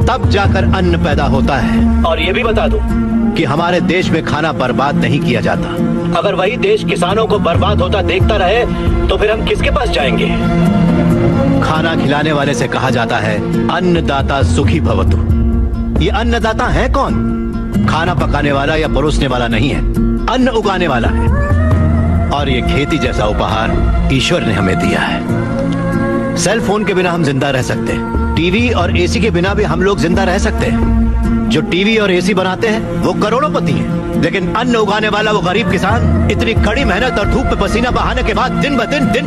तब जाकर अन्न पैदा होता है। और ये भी बता दो कि हमारे देश में खाना बर्बाद नहीं किया जाता। अगर वही देश किसानों को बर्बाद होता देखता रहे तो फिर हम किसके पास जाएंगे? खाना खिलाने वाले से कहा जाता है अन्नदाता सुखी भवतु। ये अन्नदाता है कौन? खाना पकाने वाला या परोसने वाला नहीं है, अन्न उगाने वाला है। और ये खेती जैसा उपहार ईश्वर ने हमें दिया है। सेल फोन के बिना हम जिंदा रह सकते हैं, टीवी और एसी के बिना भी हम लोग जिंदा रह सकते हैं। जो टीवी और एसी बनाते हैं वो करोड़ोंपति हैं, लेकिन अन्न उगाने वाला वो गरीब किसान इतनी कड़ी मेहनत और धूप में पसीना बहाने के बाद दिन ब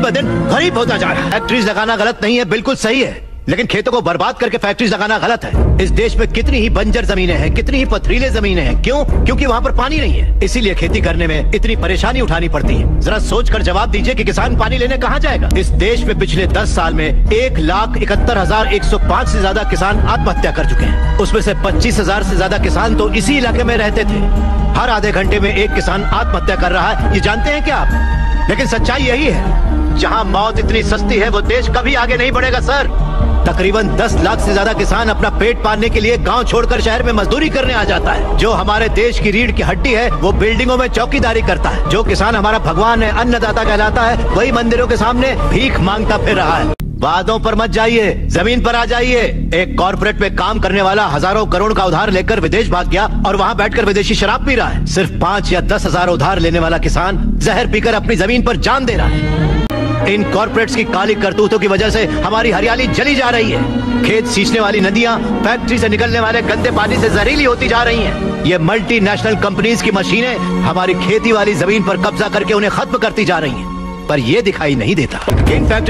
दिन गरीब होता जा रहा है। फैक्ट्रीज लगाना गलत नहीं है, बिल्कुल सही है, लेकिन खेतों को बर्बाद करके फैक्ट्रीज लगाना गलत है। इस देश में कितनी ही बंजर जमीनें हैं, कितनी ही पथरीले जमीनें हैं। क्यों? क्योंकि वहाँ पर पानी नहीं है, इसीलिए खेती करने में इतनी परेशानी उठानी पड़ती है। जरा सोच कर जवाब दीजिए कि किसान पानी लेने कहाँ जाएगा? इस देश में पिछले 10 साल में 1,71,105 से ज्यादा किसान आत्महत्या कर चुके हैं। उसमें से 25,000 से ज्यादा किसान तो इसी इलाके में रहते थे। हर आधे घंटे में एक किसान आत्महत्या कर रहा है, ये जानते हैं क्या आप? लेकिन सच्चाई यही है, जहाँ मौत इतनी सस्ती है वो देश कभी आगे नहीं बढ़ेगा सर। तकरीबन 10 लाख से ज्यादा किसान अपना पेट पालने के लिए गांव छोड़कर शहर में मजदूरी करने आ जाता है। जो हमारे देश की रीढ़ की हड्डी है वो बिल्डिंगों में चौकीदारी करता है। जो किसान हमारा भगवान है, अन्नदाता कहलाता है, वही मंदिरों के सामने भीख मांगता फिर रहा है। वादों पर मत जाइए, जमीन पर आ जाइए। एक कॉर्पोरेट में काम करने वाला हजारों करोड़ का उधार लेकर विदेश भाग गया और वहाँ बैठकर विदेशी शराब पी रहा है। सिर्फ 5 या 10 हजार उधार लेने वाला किसान जहर पीकर अपनी जमीन पर जान दे रहा है। इन कॉर्पोरेट्स की काली करतूतों की वजह से हमारी हरियाली जली जा रही है। खेत सींचने वाली नदियां फैक्ट्री से निकलने वाले गंदे पानी से जहरीली होती जा रही हैं। ये मल्टीनेशनल कंपनीज की मशीनें हमारी खेती वाली जमीन पर कब्जा करके उन्हें खत्म करती जा रही हैं। पर ये दिखाई नहीं देता कि इन फैक्ट्री